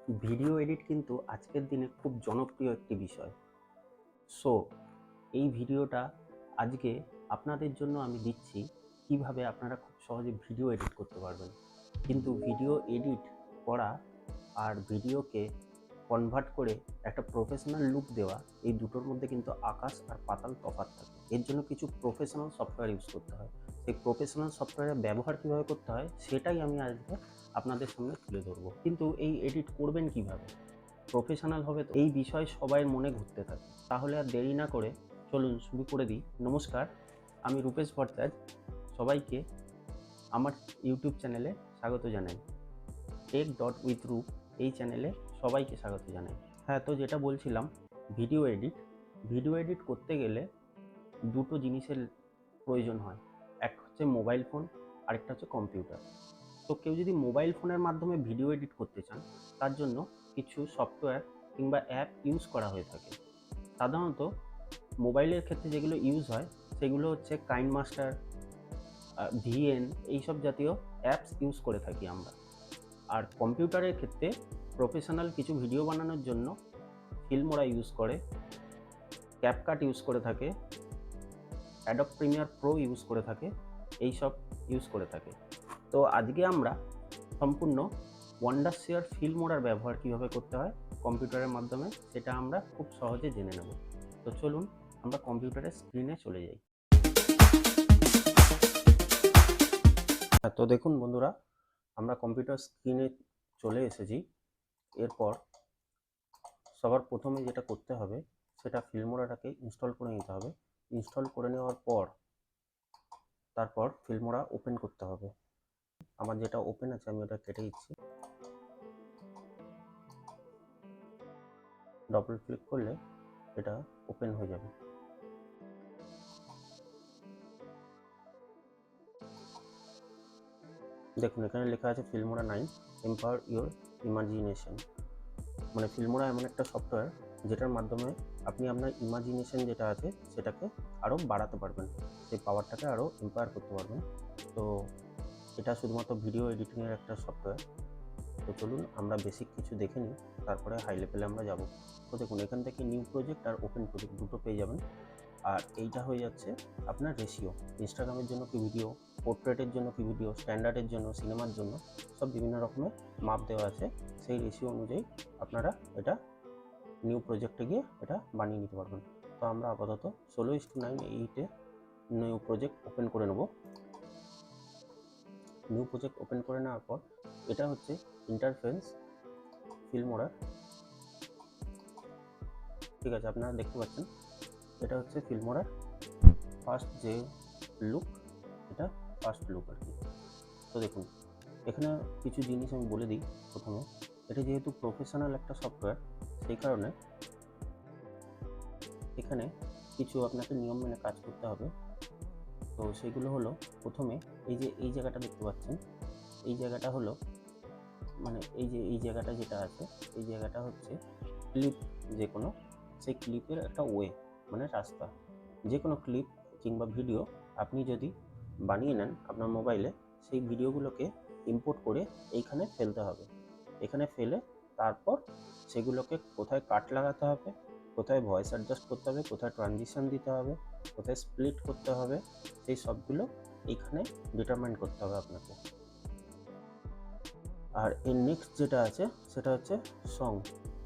Video edit কিন্তু আজকের দিনে খুব জনপ্রিয় একটি বিষয়। সো এই ভিডিওটা আজকে আপনাদের জন্য আমি দিচ্ছি কিভাবে আপনারা খুব সহজে ভিডিও এডিট করতে পারবেন। কিন্তু ভিডিও এডিট করা আর ভিডিওকে কনভার্ট করে একটা প্রফেশনাল লুক দেওয়া, এই দুটোর মধ্যে কিন্তু আকাশ আর পাতাল তফাৎ থাকে। এর জন্য কিছু প্রফেশনাল সফটওয়্যার ইউজ করতে হয়। সেই প্রফেশনাল সফটওয়্যারের ব্যবহার কীভাবে করতে হয় সেটাই আমি আজকে আপনাদের সামনে তুলে ধরবো। কিন্তু এই এডিট করবেন কিভাবে, প্রফেশনাল হবে তো, এই বিষয় সবার মনে ঘুরতে থাকে। তাহলে আর দেরি না করে চলুন শুরু করে দিই। নমস্কার, আমি রূপেশ ভট্টাচার্য। সবাইকে আমার ইউটিউব চ্যানেলে স্বাগত জানাই। টেক.উইথ রূপ এই চ্যানেলে সবাইকে স্বাগত জানাই। হ্যাঁ, তো যেটা বলছিলাম, ভিডিও এডিট করতে গেলে দুটো জিনিসের প্রয়োজন হয়। এক হচ্ছে মোবাইল ফোন, আরেকটা হচ্ছে কম্পিউটার। তো কেউ যদি মোবাইল ফোনের মাধ্যমে ভিডিও এডিট করতে চান, তার জন্য কিছু সফটওয়্যার কিংবা অ্যাপ ইউজ করা হয়ে থাকে। সাধারণত মোবাইলের ক্ষেত্রে যেগুলো ইউজ হয় সেগুলো হচ্ছে কাইনমাস্টার, ভিএন, এইসব জাতীয় অ্যাপস ইউজ করে থাকি আমরা। আর কম্পিউটারের ক্ষেত্রে প্রফেশনাল কিছু ভিডিও বানানোর জন্য ফিল্মোরা ইউজ করে, ক্যাপকাট ইউজ করে থাকে, অ্যাডোব প্রিমিয়ার প্রো ইউজ করে থাকে, এইসব ইউজ করে থাকে। তো আজকে আমরা সম্পূর্ণ ওয়ান্ডারশেয়ার ফিল্মোরার ব্যবহার কীভাবে করতে হয় কম্পিউটারের মাধ্যমে, সেটা আমরা খুব সহজে জেনে নেব। তো চলুন আমরা কম্পিউটারের স্ক্রিনে চলে যাই। তো দেখুন বন্ধুরা, আমরা কম্পিউটার স্ক্রিনে চলে এসেছি। এরপর সবার প্রথমে যেটা করতে হবে সেটা ফিল্মোরাটাকে ইনস্টল করে নিতে হবে। ইনস্টল করে নেওয়ার পর তারপর ফিল্মোরা ওপেন করতে হবে। আমার যেটা ওপেন আছে আমি ওটা কেটে দিচ্ছি। ডবল ক্লিক করলে এটা ওপেন হয়ে যাবে। দেখুন এখানে লেখা আছে ফিল্মোরা 9 এম্পাওয়ার ইওর ইমাজিনেশন। মানে ফিল্মোরা এমন একটা সফটওয়্যার যেটার মাধ্যমে আপনি আপনার ইমাজিনেশন যেটা আছে সেটাকে আরও বাড়াতে পারবেন, সেই পাওয়ারটাকে আরও এম্পাওয়ার করতে পারবেন। তো এটা শুধুমাত্র ভিডিও এডিটিংয়ের একটা সফটওয়্যার। তো চলুন আমরা বেসিক কিছু দেখে নিই, তারপরে হাই লেভেলে আমরা যাব। তো দেখুন এখান থেকে নিউ প্রজেক্ট আর ওপেন প্রজেক্ট দুটো পেয়ে যাবেন। আর এইটা হয়ে যাচ্ছে আপনার রেশিও। ইনস্টাগ্রামের জন্য কি ভিডিও, পোর্ট্রেটের জন্য কি ভিডিও, স্ট্যান্ডার্ডের জন্য, সিনেমার জন্য, সব বিভিন্ন রকমের মাপ দেওয়া আছে। সেই রেশিও অনুযায়ী আপনারা এটা নিউ প্রজেক্টে গিয়ে এটা বানিয়ে নিতে পারবেন। তো আমরা আপাতত 16:9:8 নিউ প্রজেক্ট ওপেন করে নেব। নিউ প্রজেক্ট ওপেন করে নেওয়ার পর এটা হচ্ছে ইন্টারফেস ফিল্মোরার। ঠিক আছে, আপনারা দেখতে পাচ্ছেন এটা হচ্ছে ফিল্মোরার ফার্স্ট যে লুক, এটা ফার্স্ট লুক আর কি। তো দেখুন এখানে কিছু জিনিস আমি বলে দিই। প্রথমে এটা যেহেতু প্রফেশনাল একটা সফটওয়্যার, সেই কারণে এখানে কিছু আপনাকে নিয়ম মেনে কাজ করতে হবে। তো সেগুলো হলো, প্রথমে এই জায়গাটা দেখতে পাচ্ছেন, এই জায়গাটা হলো মানে এই জায়গাটা যেটা আছে, এই জায়গাটা হচ্ছে ক্লিপ। যে কোনো সেই ক্লিপের একটা ওয়ে, মানে রাস্তা। যে কোনো ক্লিপ কিংবা ভিডিও আপনি যদি বানিয়ে নেন আপনার মোবাইলে, সেই ভিডিওগুলোকে ইম্পোর্ট করে এইখানে ফেলতে হবে। এখানে ফেলে তারপর সেগুলোকে কোথায় কাট লাগাতে হবে, কোথায় ভয়েস অ্যাডজাস্ট করতে হবে, কোথায় ট্রানজিশন দিতে হবে, কোথায় স্প্লিট করতে হবে, সেই সবগুলো এইখানে ডিটারমাইন করতে হবে আপনাকে। আর এর নেক্সট যেটা আছে সেটা হচ্ছে সং,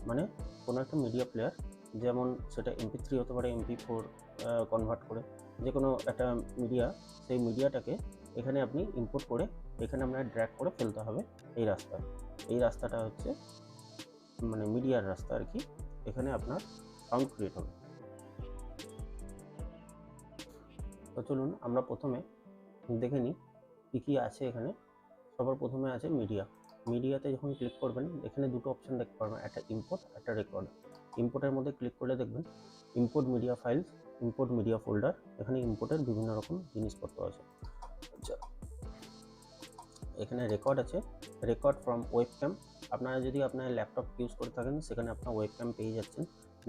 মানে কোনো একটা মিডিয়া প্লেয়ার, যেমন সেটা MP3 হতে পারে, MP4 কনভার্ট করে, যে কোনো একটা মিডিয়া, সেই মিডিয়াটাকে এখানে আপনি ইম্পোর্ট করে এখানে আপনার ড্র্যাগ করে ফেলতে হবে এই রাস্তায়। এই রাস্তাটা হচ্ছে মানে মিডিয়ার রাস্তা আর কি। এখানে আপনার সাউন্ড ক্রিয়েট হবে। তো চলুন আমরা প্রথমে দেখে নিই কী কী আছে এখানে। সবার প্রথমে আছে মিডিয়া। মিডিয়াতে যখন ক্লিক করবেন এখানে দুটো অপশান দেখতে পারবেন, একটা ইম্পোর্ট, একটা রেকর্ড। ইম্পোর্টের মধ্যে ক্লিক করলে দেখবেন import media files, import media folder. এখানে ইম্পোর্টের বিভিন্ন রকম জিনিসপত্র আছে। আচ্ছা, এখানে রেকর্ড আছে, রেকর্ড ফ্রম ওয়েবক্যাম। আপনারা যদি আপনার ল্যাপটপ ইউজ করে থাকেন সেখানে আপনার ওয়েবক্যাম পেয়ে যাচ্ছেন।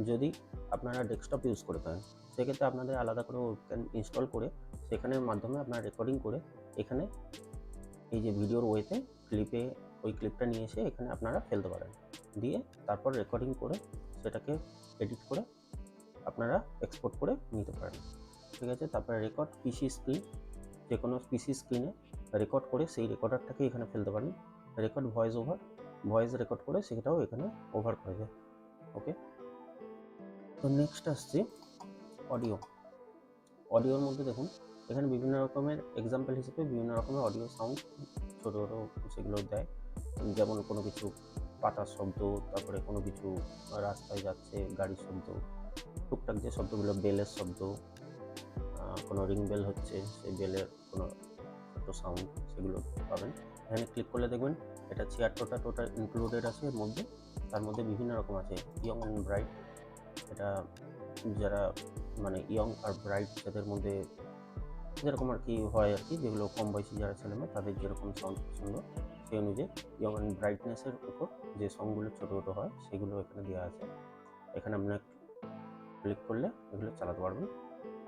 যদি আপনারা ডেস্কটপ ইউজ করে থাকেন সেক্ষেত্রে আপনাদের আলাদা করে ওয়েবক্যাম ইনস্টল করে সেখানের মাধ্যমে আপনার রেকর্ডিং করে এখানে এই যে ভিডিওর ওয়েতে ক্লিপে ওই ক্লিপটা নিয়ে এসে এখানে আপনারা ফেলতে পারেন, দিয়ে তারপর রেকর্ডিং করে সেটাকে এডিট করে আপনারা এক্সপোর্ট করে নিতে পারেন। ঠিক আছে, তারপরে রেকর্ড পিসি স্ক্রিন, যে কোনো পিসি স্ক্রিনে রেকর্ড করে সেই রেকর্ডারটাকে এখানে ফেলতে পারেন। Record voice over, voice record করে সেটাও এখানে ওভার করা যায়। ওকে, তো নেক্সট আসছে অডিও। অডিওর মধ্যে দেখুন এখানে বিভিন্ন রকমের এক্সাম্পল হিসেবে বিভিন্ন রকমের অডিও সাউন্ড ছোটো ছোটো সেগুলো দেয়, যেমন কোনো কিছু পাতার শব্দ, তারপরে কোনো কিছু রাস্তায় যাচ্ছে গাড়ির শব্দ, টুকটাক যে শব্দগুলো, বেলের শব্দ, কোনো রিং বেল হচ্ছে সেই বেলের কোনো ছোট্ট সাউন্ড, সেগুলো পাবেন। এখানে ক্লিক করলে দেখবেন এটা 76টা টোটাল ইনক্লুডেড আছে এর মধ্যে। তার মধ্যে বিভিন্ন রকম আছে ইয়ং অ্যান্ড ব্রাইট, এটা যারা মানে ইয়ং আর ব্রাইট যাদের মধ্যে যেরকম আর কি হয় আর কি, যেগুলো কম বয়সী যারা ছেলেমেয়ে তাদের যেরকম সাউন্ড পছন্দ সেই অনুযায়ী ইয়ং অ্যান্ড ব্রাইটনেসের উপর যে সংগুলো ছোটো ছোটো হয় সেগুলো এখানে দেওয়া আছে। এখানে আপনার ক্লিক করলে এগুলো চালাতে পারবেন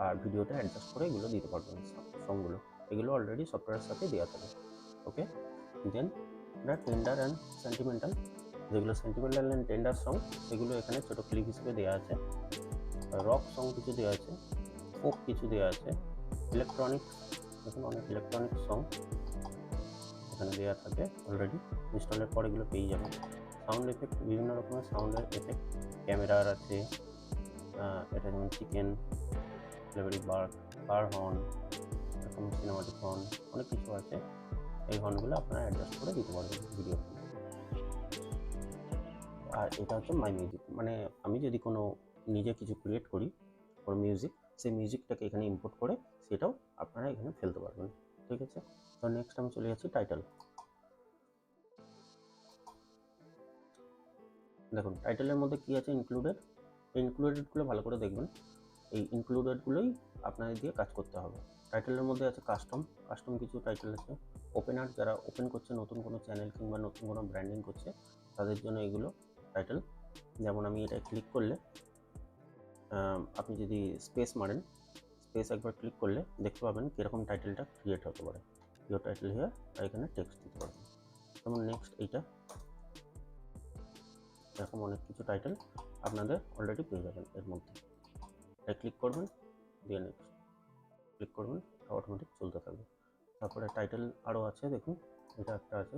আর ভিডিওটা অ্যাডজাস্ট করে এগুলো দিতে পারবেন সংগুলো। এগুলো অলরেডি সফটওয়্যারের সাথে দেওয়া থাকে। ওকে, দেন আমরা টেন্ডার অ্যান্ড সেন্টিমেন্টাল, যেগুলো সেন্টিমেন্টাল অ্যান্ড টেন্ডার সং সেগুলো এখানে ছোটো ক্লিপ হিসেবে দেওয়া আছে। রক সং কিছু দেওয়া আছে, ফোক কিছু দেওয়া আছে, ইলেকট্রনিক্স, দেখুন অনেক ইলেকট্রনিক সং এখানে দেওয়া থাকে অলরেডি, ইনস্টলের পর এগুলো পেয়ে যাবেন। সাউন্ড এফেক্ট, বিভিন্ন রকমের সাউন্ডের এফেক্ট, ক্যামেরার আছে, এটা যেমন চিকেন, ফ্লেভারি বার্ড, কার হর্ন, এরকম সিনেমাটিক হর্ন, অনেক কিছু আছে। এই হর্নগুলো আপনারা অ্যাডজাস্ট করে দিতে পারবেন ভিডিওতে। আর এটা হচ্ছে মাই মিউজিক, মানে আমি যদি কোনো নিজে কিছু ক্রিয়েট করি কোনো মিউজিক, সেই মিউজিকটাকে এখানে ইম্পোর্ট করে সেটাও আপনারা এখানে ফেলতে পারবেন। ঠিক আছে, তো নেক্সট আমি চলে যাচ্ছি টাইটেল। দেখুন টাইটেলের মধ্যে কী আছে ইনক্লুডেড, এই ইনক্লুডেডগুলো ভালো করে দেখবেন। এই ইনক্লুডেডগুলোই আপনাদের দিয়ে কাজ করতে হবে। টাইটেলের মধ্যে আছে কাস্টম, কাস্টম কিছু টাইটেল আছে। ওপেনার, যারা ওপেন করছে নতুন কোনো চ্যানেল কিংবা নতুন কোনো ব্র্যান্ডিং করছে তাদের জন্য এগুলো টাইটেল। যেমন আমি এটা ক্লিক করলে আপনি যদি স্পেস মারেন, স্পেস একবার ক্লিক করলে দেখতে পাবেন কীরকম টাইটেলটা ক্রিয়েট হতে পারে। ইয়োর টাইটেল হিয়ার, আর এখানে টেক্সট দিতে পারবেন। যেমন নেক্সট এইটা, এরকম অনেক কিছু টাইটেল আপনাদের অলরেডি পেয়ে যাবেন এর মধ্যে। এটা ক্লিক করবেন, দিয়ে নেক্সট ক্লিক করবেন, অটোমেটিক চলতে থাকবে। তারপরে টাইটেল আরও আছে, দেখুন এটা একটা আছে,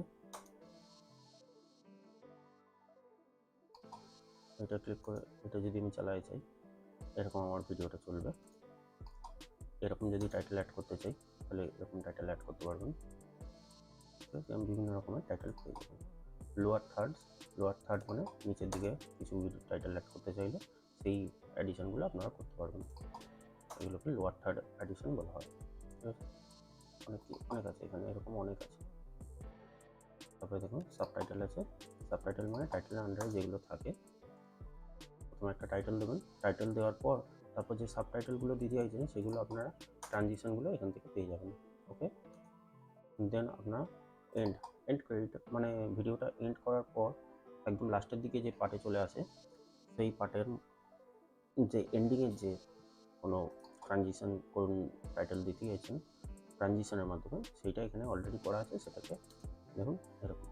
এটা ক্লিক করে এটা যদি আমি চালাই চাই এরকম আমার ভিডিওটা চলবে। এরকম যদি টাইটেল অ্যাড করতে চাই তাহলে এরকম টাইটেল অ্যাড করতে পারবেন। ঠিক আছে, আমি বিভিন্ন রকমের টাইটেল পেয়ে যাবেন। লোয়ার থার্ড মানে নিচের দিকে কিছু টাইটেল অ্যাড করতে চাইলে সেই অ্যাডিশনগুলো আপনারা করতে পারবেন। এগুলোকে লোয়ার থার্ড অ্যাডিশন বলা হয়। ঠিক আছে, অনেক আছে এখানে, এরকম অনেক আছে। তারপরে দেখুন সাবটাইটেল আছে, সাবটাইটেল মানে টাইটেলের আন্ডারে যেগুলো থাকে। প্রথমে একটা টাইটেল দেবেন, টাইটেল দেওয়ার পর তারপর যে সাবটাইটেলগুলো দিতে চাইছেন সেগুলো আপনারা ট্রানজিশনগুলো এখান থেকে পেয়ে যাবেন। ওকে, দেন আপনার এন্ড ক্রেডিট, মানে ভিডিওটা এন্ড করার পর একদম লাস্টের দিকে যে পার্টে চলে আসে সেই পার্টের যে এন্ডিংয়ের যে কোনো ট্রানজিশন করুন টাইটেল দিতে চাইছেন ট্রানজিশনের মাধ্যমে, সেইটা এখানে অলরেডি করা আছে। সেটাকে দেখুন এরকম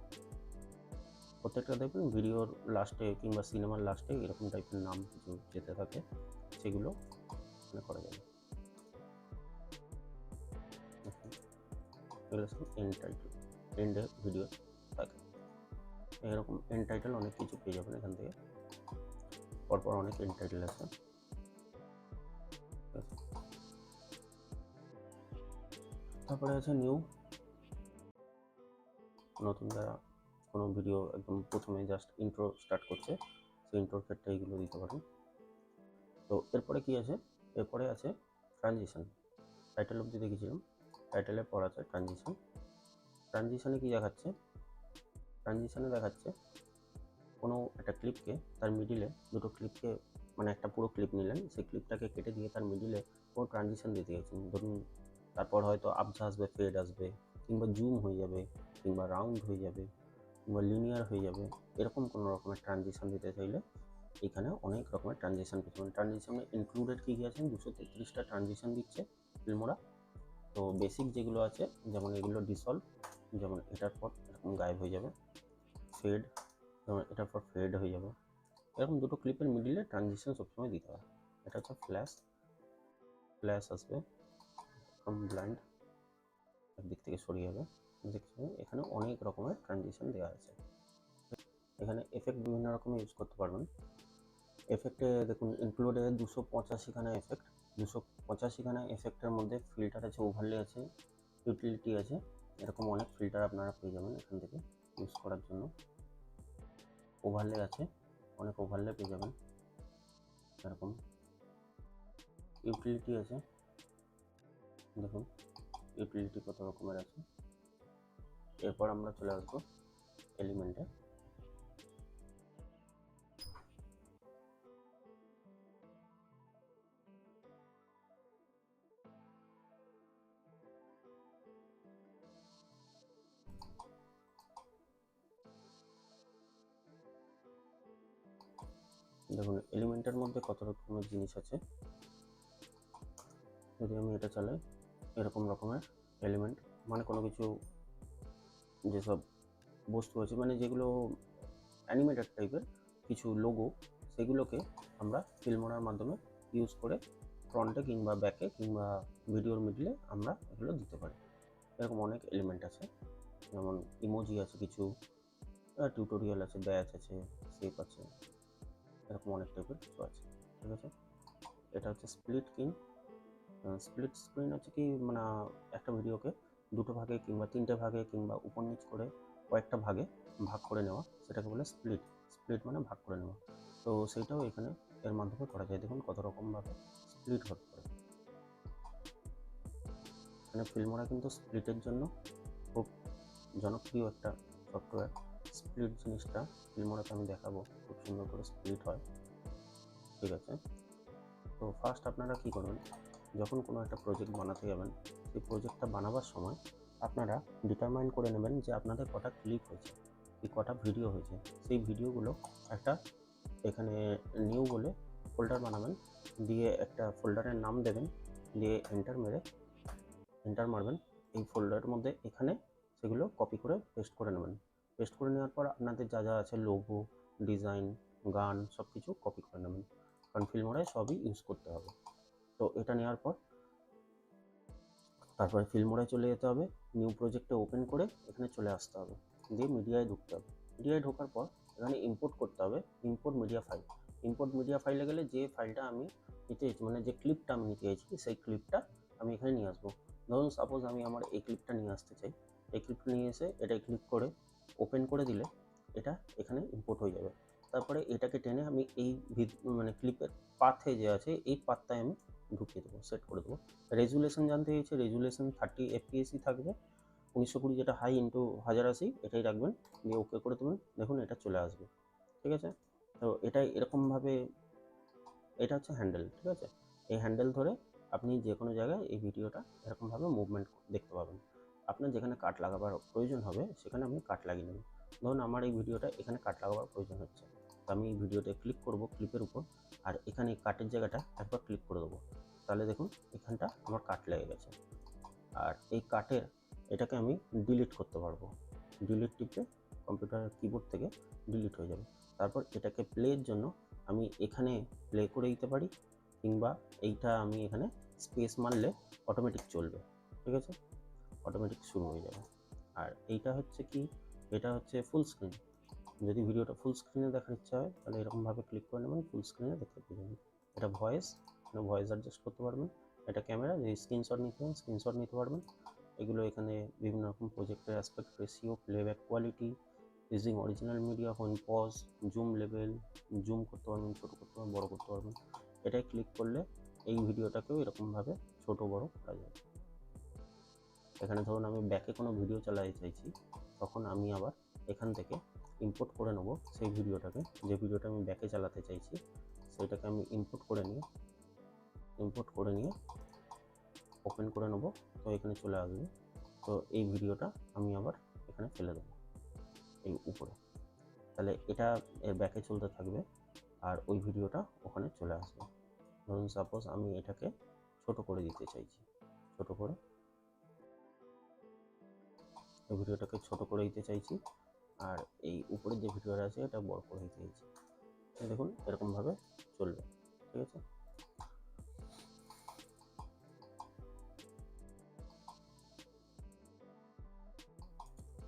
প্রত্যেকটা দেখবেন ভিডিওর লাস্টে কিংবা সিনেমার লাস্টে এরকম টাইপের নাম কিছু যেতে থাকে, সেগুলো এখানে করা যাবে। এগুলো সব এন্ড টাইটেল, এন্ডে ভিডিও থাকে। এরকম এন্ড টাইটেল অনেক কিছু পেয়ে যাবেন এখান থেকে, পরপর অনেক এন্ড টাইটেল আছে। তারপরে আছে নিউ, নতুন যারা কোনো ভিডিও একদম প্রথমে জাস্ট ইন্ট্রো স্টার্ট করছে সেই ইন্ট্রোর ক্ষেত্রে এইগুলো দিতে পারেন। তো এরপরে কি আছে, এরপরে আছে ট্রানজিশন। টাইটেল অবধি দেখেছিলাম, টাইটেলের পর আছে ট্রানজিশন। ট্রানজিশনে কি দেখাচ্ছে, ট্রানজিশনে দেখাচ্ছে কোনো একটা ক্লিপকে তার মিডিলে দুটো ক্লিপকে, মানে একটা পুরো ক্লিপ নিলেন, সেই ক্লিপটাকে কেটে দিয়ে তার মিডিলে কোনো ট্রানজিশন দিতে গেছেন। ধরুন তারপর হয়তো আপঝা আসবে, ফেড আসবে, কিংবা জুম হয়ে যাবে, কিংবা রাউন্ড হয়ে যাবে, কিংবা লিনিয়ার হয়ে যাবে, এরকম কোনো রকমের ট্রানজিশন দিতে চাইলে এখানে অনেক রকমের ট্রানজিশন পেতে পারেন। ট্রানজিশনে ইনক্লুডেড কী কী আছেন, 233টা ট্রানজিশন দিচ্ছে ফিল্মোরা। তো বেসিক যেগুলো আছে যেমন এগুলো ডিসলভ, যেমন এটার পর এরকম গায়েব হয়ে যাবে। ফেড, যেমন এটার পর ফেড হয়ে যাবে। এরকম দুটো ক্লিপের মিডিলে ট্রানজিশন সবসময় দিতে হয়। এটা হচ্ছে ফ্ল্যাশ, ফ্ল্যাশ আসবে, ফ্রম ব্লাইন্ড একদিক থেকে সরিয়ে যাবে। দেখছি এখানে অনেক রকমের ট্রানজিশন দেওয়া আছে। এখানে এফেক্ট বিভিন্ন রকমের ইউজ করতে পারবেন। এফেক্টে দেখুন ইনক্লুডে 285খানা এফেক্ট, 285খানা এফেক্টের মধ্যে ফিল্টার আছে, ওভারলে আছে, ইউটিলিটি আছে, এরকম অনেক ফিল্টার আপনারা পেয়ে যাবেন এখান থেকে ইউজ করার জন্য। ওভারলে আছে, অনেক ওভারলে পেয়ে যাবেন এরকম। ইউটিলিটি আছে, দেখুন ইউটিলিটি কত রকমের আছে। এরপর আমরা চলে আসবো এলিমেন্টে। দেখুন এলিমেন্টের মধ্যে কত রকমের জিনিস আছে। যদি আমি এটা চালাই, এরকম রকমের এলিমেন্ট, মানে কোনো কিছু যেসব বস্তু আছে, মানে যেগুলো অ্যানিমেটেড টাইপের কিছু লোগো, সেগুলোকে আমরা ফিল্মোরার মাধ্যমে ইউজ করে ফ্রন্টে কিংবা ব্যাকে কিংবা ভিডিওর মিডলে আমরা এগুলো দিতে পারি। এরকম অনেক এলিমেন্ট আছে, যেমন ইমোজি আছে, কিছু টিউটোরিয়াল আছে, ব্যাচ আছে, শেপ আছে, এরকম অনেক টাইপের কিছু আছে। ঠিক আছে, এটা হচ্ছে স্প্লিট কিং। স্প্লিট স্ক্রিন হচ্ছে কি, মানে একটা ভিডিওকে দুটো ভাগে কিংবা তিনটে ভাগে কিংবা উপর নিচ করে কয়েকটা ভাগে ভাগ করে নেওয়া, সেটাকে বলে স্প্লিট। স্প্লিট মানে ভাগ করে নেওয়া। তো সেইটাও এখানে এর মাধ্যমে করা যায়। দেখুন কত রকমভাবে স্প্লিট হতে পারে। এখানে ফিল্মোরা কিন্তু স্প্লিটের জন্য খুব জনপ্রিয় একটা সফটওয়্যার। স্প্লিট জিনিসটা ফিল্মোরাতে আমি দেখাবো, খুব সুন্দর করে স্প্লিট হয়। ঠিক আছে, তো ফার্স্ট আপনারা কী করবেন, যখন কোনো একটা প্রজেক্ট বানাতে যাবেন, সেই প্রজেক্টটা বানাবার সময় আপনারা ডিটারমাইন করে নেবেন যে আপনাদের কটা ক্লিপ হয়েছে, কি কটা ভিডিও হয়েছে। সেই ভিডিওগুলো একটা এখানে নিউ বলে ফোল্ডার বানাবেন, দিয়ে একটা ফোল্ডারের নাম দেবেন, দিয়ে এন্টার মারবেন। এই ফোল্ডারের মধ্যে এখানে সেগুলো কপি করে পেস্ট করে নেবেন। পেস্ট করে নেওয়ার পর আপনাদের যা যা আছে, লোগো, ডিজাইন, গান, সব কিছু কপি করে নেবেন, কারণ ফিল্মোরায় সবই ইউজ করতে হবে। তো এটা নেওয়ার পর তারপরে ফিল্মোরায় চলে যেতে হবে, নিউ প্রজেক্টে ওপেন করে এখানে চলে আসতে হবে, দিয়ে মিডিয়ায় ঢুকতে হবে। মিডিয়ায় ঢোকার পর এখানে ইম্পোর্ট করতে হবে, import media file. Import media ফাইলে গেলে যে ফাইলটা আমি নিতে চাইছি, মানে যে ক্লিপটা আমি নিতে চাইছি, সেই ক্লিপটা আমি এখানে নিয়ে আসবো। ধরুন সাপোজ আমি আমার এই ক্লিপটা নিয়ে আসতে চাই। এই ক্লিপটা নিয়ে এসে এটাই ক্লিক করে ওপেন করে দিলে এটা এখানে ইম্পোর্ট হয়ে যাবে। তারপরে এটাকে টেনে আমি এই মানে ক্লিপের পাথে যে আছে, এই পাথটায় আমি ঢুকিয়ে দেবো, সেট করে দেবো। রেজুলেশন জানতে চাইছে, রেজুলেশন 30 fps থাকবে, 1920 যেটা হাই ইন্টু 1080 এটাই রাখবেন, দিয়ে ওকে করে দেবেন। দেখুন এটা চলে আসবে। ঠিক আছে, তো এটাই এরকমভাবে, এটা হচ্ছে হ্যান্ডেল। ঠিক আছে, এই হ্যান্ডেল ধরে আপনি যে কোনো জায়গায় এই ভিডিওটা এরকমভাবে মুভমেন্ট দেখতে পাবেন। আপনার যেখানে কাট লাগাবার প্রয়োজন হবে সেখানে আপনি কাট লাগিয়ে নেবেন। ধরুন আমার এই ভিডিওটা এখানে কাট লাগাবার প্রয়োজন হচ্ছে, তো আমি এই ভিডিওতে ক্লিক করব ক্লিপের উপর, আর এখানে কাটের জায়গাটা একবার ক্লিক করে দেবো। তাহলে দেখুন এখানটা আমার কাট লেগে গেছে। আর এই কাটের এটাকে আমি ডিলিট করতে পারবো। ডিলিট টিপে কম্পিউটার কিবোর্ড থেকে ডিলিট হয়ে যাবে। তারপর এটাকে প্লের জন্য আমি এখানে প্লে করে দিতে পারি, কিংবা এইটা আমি এখানে স্পেস মারলে অটোমেটিক চলবে। ঠিক আছে, অটোমেটিক শুরু হয়ে যাবে। আর এইটা হচ্ছে কি, এটা হচ্ছে ফুল স্ক্রিন। যদি ভিডিওটা ফুল স্ক্রিনে দেখার ইচ্ছা হয় তাহলে এরকমভাবে ক্লিক করে নেবেন, ফুল স্ক্রিনে দেখতে পেয়ে যাবেন। এটা ভয়েস, ভয়েস অ্যাডজাস্ট করতে পারবেন। এটা ক্যামেরা, যদি স্ক্রিনশট নিতে চান স্ক্রিনশট নিতে পারবেন। এগুলো এখানে বিভিন্ন রকম প্রজেক্টের aspect ratio, playback quality, using original media, when pause, zoom level, zoom করতে পারবেন, ছোটো করতে পারবেন, বড়ো করতে পারবেন। এটাই ক্লিক করলে এই ভিডিওটাকেও এরকমভাবে ছোটো বড়ো করা যায়। এখানে ধরুন আমি ব্যাকে কোনো ভিডিও চালাতে চাইছি, তখন আমি আবার এখান থেকে ইম্পোর্ট করে নেব সেই ভিডিওটাকে, যে ভিডিওটা আমি ব্যাকে চালাতে চাইছি সেইটাকে আমি ইম্পোর্ট করে নিয়ে ওপেন করে নেব। তো এখানে চলে আসবে। তো এই ভিডিওটা আমি আবার এখানে ফেলে দেবো এই উপরে, তাহলে এটা এর ব্যাকে চলতে থাকবে আর ওই ভিডিওটা ওখানে চলে আসবে। ধরুন সাপোজ আমি এটাকে ছোট করে দিতে চাইছি, ছোট করে এই ভিডিওটাকে ছোট করে দিতে চাইছি, আর এই উপরের যে ভিডিওটা আছে এটা বড় করে দিতে চাইছি। দেখুন এরকমভাবে চলবে, ঠিক আছে।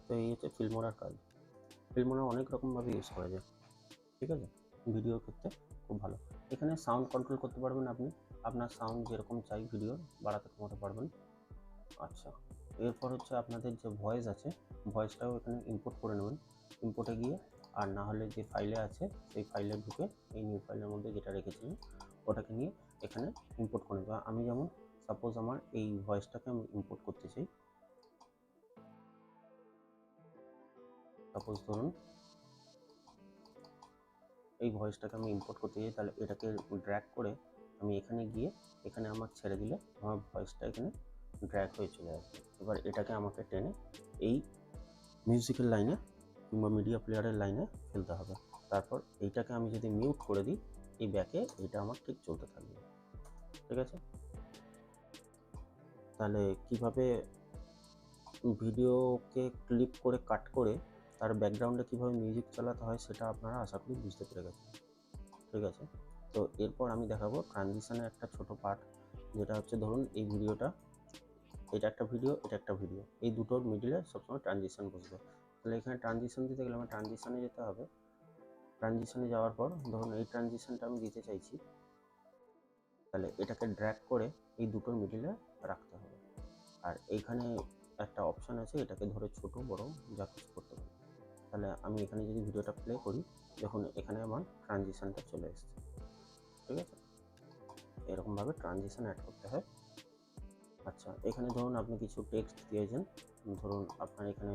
তো এই হচ্ছে ফিল্মোরার কাজ। ফিল্মোরা অনেক রকমভাবে ইউজ করা যায়, ঠিক আছে। ভিডিওর ক্ষেত্রে খুব ভালো। এখানে সাউন্ড কন্ট্রোল করতে পারবেন আপনি, আপনার সাউন্ড যেরকম চাই ভিডিও বাড়াতে কমাতে পারবেন। আচ্ছা, এরপর হচ্ছে আপনাদের যে ভয়েস আছে, ভয়েসটাও এখানে ইম্পোর্ট করে নেবেন। ইম্পোর্টে গিয়ে, আর না হলে যে ফাইলে আছে সেই ফাইলে ঢুকে এই নিউ ফাইলের মধ্যে যেটা রেখেছিলেন ওটাকে নিয়ে এখানে ইম্পোর্ট করে নেবেন। আমি যেমন সাপোজ আমার এই ভয়েসটাকে আমি ইম্পোর্ট করতে চাই, সাপোজ ধরুন এই ভয়েসটাকে আমি ইম্পোর্ট করতে চাই, তাহলে এটাকে ড্র্যাগ করে আমি এখানে গিয়ে এখানে আমার ছেড়ে দিলে আমার ভয়েসটা এখানে ড্র্যাগ হয়ে চলে আসবে। এবার এটাকে আমাকে টেনে এই মিউজিকের লাইনে কিংবা মিডিয়া প্লেয়ারের লাইনে ফেলতে হবে। তারপর এইটাকে আমি যদি মিউট করে দিই, এই ব্যাকে এইটা আমার ঠিক চলতে থাকবে, ঠিক আছে। তাহলে কিভাবে ভিডিওকে ক্লিপ করে কাট করে তার ব্যাকগ্রাউন্ডে কীভাবে মিউজিক চালাতে হয় সেটা আপনারা আশা করি বুঝতে পেরে গেছেন, ঠিক আছে। তো এরপর আমি দেখাবো ট্রানজিশনের একটা ছোট পার্ট, যেটা হচ্ছে ধরুন এই ভিডিওটা, এটা একটা ভিডিও, এটা একটা ভিডিও, এই দুটোর মিডিলে সবসময় ট্রানজিশন বসবে। তাহলে এখানে ট্রানজিশন দিতে গেলে আমার ট্রানজিশনে যেতে হবে। ট্রানজিশনে যাওয়ার পর ধরুন এই ট্রানজিশনটা আমি দিতে চাইছি, তাহলে এটাকে ড্র্যাগ করে এই দুটোর মিডিলে রাখতে হবে। আর এইখানে একটা অপশান আছে, এটাকে ধরে ছোট বড় যা কিছু করতে পারি। তাহলে আমি এখানে যদি ভিডিওটা প্লে করি, দেখুন এখানে আমার ট্রানজিশনটা চলে এসেছে, ঠিক আছে। এরকমভাবে ট্রানজিশন অ্যাড করতে হয়। আচ্ছা, এখানে ধরুন আপনি কিছু টেক্সট দিয়েছেন, ধরুন আপনার এখানে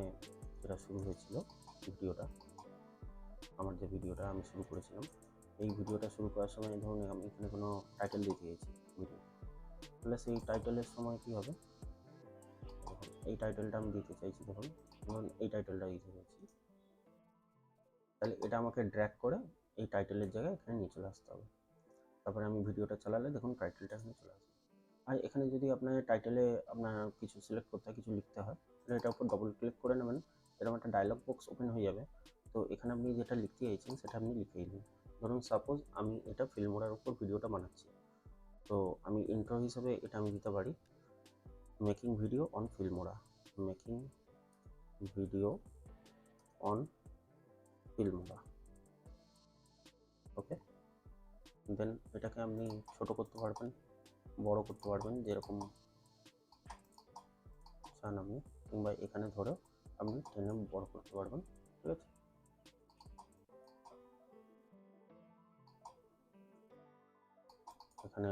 যেটা শুরু হয়েছিল ভিডিওটা, আমার যে ভিডিওটা আমি শুরু করেছিলাম, এই ভিডিওটা শুরু করার সময় ধরুন আমি এখানে কোনো টাইটেল দিতে চাইছি ভিডিও, তাহলে সেই টাইটেলের সময় কী হবে, এই টাইটেলটা আমি দিতে চাইছি, ধরুন এই টাইটেলটা দিতে চাইছি, তাহলে এটা আমাকে ড্র্যাগ করে এই টাইটেলের জায়গায় এখানে নিয়ে চলে আসতে হবে। তারপরে আমি ভিডিওটা চালালে দেখুন টাইটেলটা এখানে চলে আসবে। আর এখানে যদি আপনার টাইটেলে আপনার কিছু সিলেক্ট করতে হয়, কিছু লিখতে হয়, তাহলে এটার উপর ডবল ক্লিক করে নেবেন, এরকম একটা ডায়লগ বক্স ওপেন হয়ে যাবে। তো এখানে আপনি যেটা লিখতে চাইছেন সেটা আপনি লিখেই দিন। ধরুন সাপোজ আমি এটা ফিল্মোরার উপর ভিডিওটা বানাচ্ছি, তো আমি ইন্ট্রো হিসেবে এটা আমি দিতে পারি making video on Filmora, making video on Filmora, okay. Then এটাকে আপনি ছোট করতে পারবেন, বড় করতে পারবেন, যেরকম চান আপনি, কিংবা এখানে ধরে আপনি টেনে বড় করতে পারবেন, ঠিক আছে। এখানে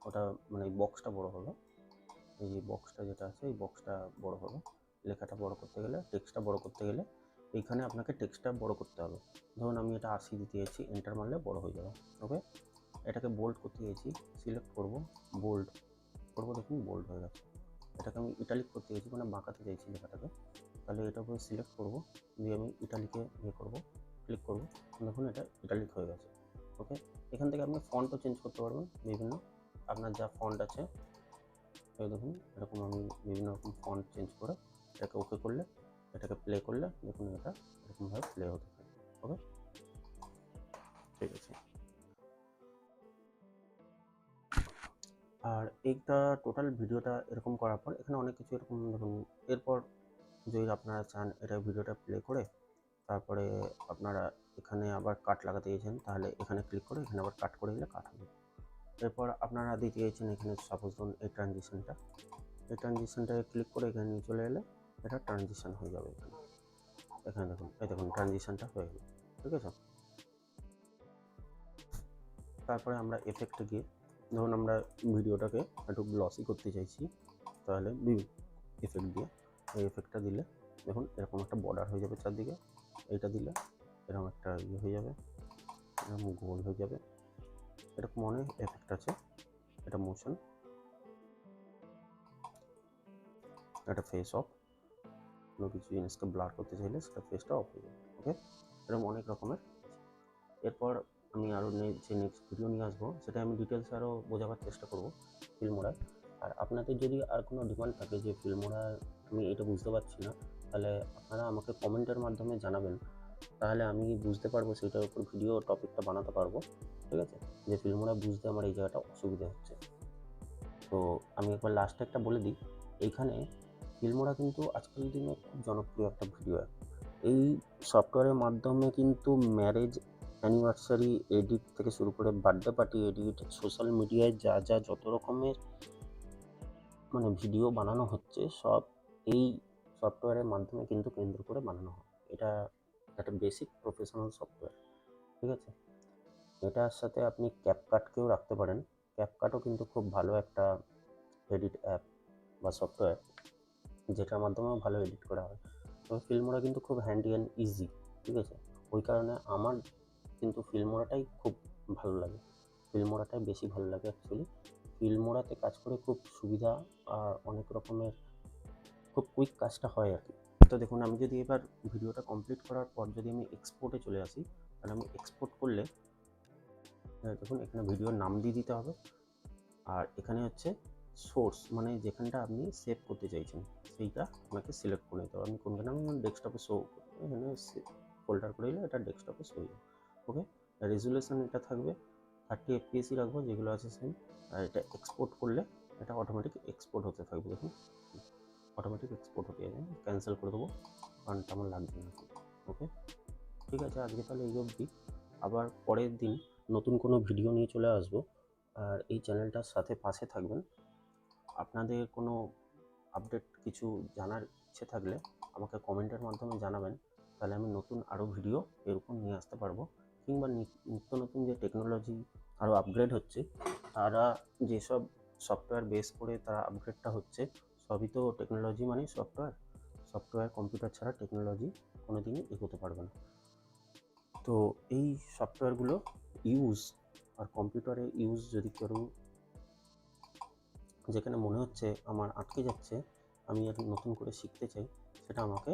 ওটা মানে বক্সটা বড় হবে, এই যে বক্সটা যেটা আছে এই বক্সটা বড় হবে। লেখাটা বড় করতে গেলে, টেক্সটটা বড় করতে গেলে এইখানে আপনাকে টেক্সটটা বড় করতে হবে। ধরুন আমি এটা 80 দিতে চাইছি, এন্টার মারলে বড় হয়ে যাবে, ওকে। এটাকে বোল্ড করতে চাইছি, সিলেক্ট করব, বোল্ড করব, দেখুন বোল্ড হয়ে গেছে। এটাকে আমি ইটালিক করতে চাইছি, মানে বাঁকাতে চাইছি লেখাটাকে, তাহলে এটার উপরে সিলেক্ট করব, দিয়ে আমি ইটালিকে করব, ক্লিক করব, দেখুন এটা ইটালিক হয়ে গেছে, ওকে। এখান থেকে আপনি ফন্টও চেঞ্জ করতে পারবেন, বিভিন্ন আপনার যা ফন্ট আছে, এই দেখুন এরকম আমি বিভিন্ন রকম ফন্ট চেঞ্জ করে এটাকে ওকে করলে, এটাকে প্লে করলে দেখুন এটা এরকমভাবে প্লে হতে থাকে, ওকে, ঠিক আছে। আর এইটা টোটাল ভিডিওটা এরকম করার পর এখানে অনেক কিছু এরকম দেখুন, এরপর যদি আপনারা চান এটা ভিডিওটা প্লে করে তারপরে আপনারা এখানে আবার কাট লাগাতে চাইছেন, তাহলে এখানে ক্লিক করে এখানে আবার কাট করে দিলে কাট হবে। এরপর আপনারা দিতে চাইছেন এখানে সাপোজ ধরুন এই ট্রানজিশনটাকে ক্লিক করে এখানে নিয়ে চলে এলে এটা ট্রানজিশন হয়ে যাবে। এখানে দেখুন, এই দেখুন ট্রানজিশনটা হয়ে গেল, ঠিক আছে। তারপরে আমরা এফেক্টে গিয়ে ধরুন আমরা ভিডিওটাকে একটু গ্লসি করতে চাইছি, তাহলে এফেক্ট দিয়ে এই এফেক্টটা দিলে দেখুন এরকম একটা বর্ডার হয়ে যাবে চারদিকে, এইটা দিলে এরকম একটা ইয়ে হয়ে যাবে, এরকম গোল হয়ে যাবে, এরকম অনেক এফেক্ট আছে। এটা মোশন, এটা ফেস অফ, কোনো কিছু জিনিসকে ব্লার করতে চাইলে সেটা ফেসটা অফ হয়ে যাবে, ওকে। এরকম অনেক রকমের। এরপর আমি আরও যে নেক্সট ভিডিও নিয়ে আসবো সেটা আমি ডিটেলস আরও বোঝাবার চেষ্টা করবো ফিল্মোরায়। আর আপনাদের যদি আর কোনো ডিমান্ড থাকে যে ফিল্মোরা আমি এটা বুঝতে পারছি না, তাহলে আপনারা আমাকে কমেন্টের মাধ্যমে জানাবেন, তাহলে আমি বুঝতে পারবো সেটার উপর ভিডিও টপিকটা বানাতে পারবো। ঠিক আছে, যে ফিল্মোরা বুঝতে আমার এই জায়গাটা অসুবিধা হচ্ছে। তো আমি একবার লাস্টে একটা বলে দিই, এইখানে ফিল্মোরা কিন্তু আজকাল দিনে খুব জনপ্রিয় একটা ভিডিও অ্যাপ। এই সফটওয়্যারের মাধ্যমে কিন্তু ম্যারেজ অ্যানিভার্সারি এডিট থেকে শুরু করে বার্থডে পার্টি এডিট, সোশ্যাল মিডিয়ায় যা যা যত রকমের মানে ভিডিও বানানো হচ্ছে সব এই সফটওয়্যারের মাধ্যমে কিন্তু কেন্দ্র করে বানানো হয়। এটা একটা বেসিক প্রফেশনাল সফটওয়্যার। ঠিক আছে, এটার সাথে আপনি ক্যাপকাটকেও রাখতে পারেন। ক্যাপকাটও কিন্তু খুব ভালো একটা এডিট অ্যাপ বা সফটওয়্যার, যেটার মাধ্যমেও ভালো এডিট করা হয়। তবে ফিল্মোরা কিন্তু খুব হ্যান্ডি অ্যান্ড ইজি। ঠিক আছে, ওই কারণে আমার কিন্তু ফিল্মোরাটাই খুব ভালো লাগে, ফিল্মোরাটাই বেশি ভালো লাগে অ্যাকচুয়ালি। ফিল্মোরাতে কাজ করে খুব সুবিধা আর অনেক রকমের খুব কুইক কাজটা হয় আর কি। তো দেখুন, আমি যদি এবার ভিডিওটা কমপ্লিট করার পর যদি আমি এক্সপোর্টে চলে আসি, তাহলে আমি এক্সপোর্ট করলে দেখুন এখানে ভিডিওর নাম দিয়ে দিতে হবে, আর এখানে হচ্ছে সোর্স মানে যেখানটা আপনি সেভ করতে চাইছেন সেইটা আপনাকে সিলেক্ট করে নিতে হবে। আমি কোনখানে আমি ডেস্কটপে শো এখানে ফোল্ডার করে দিলে এটা ডেস্কটপে শো হয়ে যাবে। ওকে, রেজুলেশন এটা থাকবে 30 fps রাখবো, যেগুলো আছে সেম। আর এটা এক্সপোর্ট করলে এটা অটোমেটিক এক্সপোর্ট হতে থাকবে। দেখুন অটোমেটিক এক্সপোর্ট হতে যাবে। ক্যান্সেল করে দেবো কারণ আমার লাগবে না। ওকে, ঠিক আছে, আজকে তাহলে এই অবধি। আবার পরের দিন নতুন কোনো ভিডিও নিয়ে চলে আসবো। আর এই চ্যানেলটার সাথে পাশে থাকবেন। আপনাদের কোনো আপডেট কিছু জানার ইচ্ছে থাকলে আমাকে কমেন্টের মাধ্যমে জানাবেন, তাহলে আমি নতুন আরও ভিডিও এর উপর নিয়ে আসতে পারবো। কিংবা নিত্য নতুন যে টেকনোলজি আরও আপগ্রেড হচ্ছে, তারা যেসব সফটওয়্যার বেস করে তারা আপগ্রেডটা হচ্ছে, সবই তো টেকনোলজি মানে সফটওয়্যার কম্পিউটার ছাড়া টেকনোলজি কোনো দিনই এগোতে পারবে না। তো এই সফটওয়্যারগুলো ইউজ আর কম্পিউটারে ইউজ যদি কেউ যেখানে মনে হচ্ছে আমার আটকে যাচ্ছে, আমি আর নতুন করে শিখতে চাই, সেটা আমাকে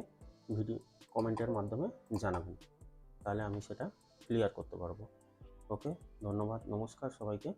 ভিডিও কমেন্টের মাধ্যমে জানাবেন, তাহলে আমি সেটা ক্লিয়ার করতে পারবো। ওকে, ধন্যবাদ, নমস্কার সবাইকে।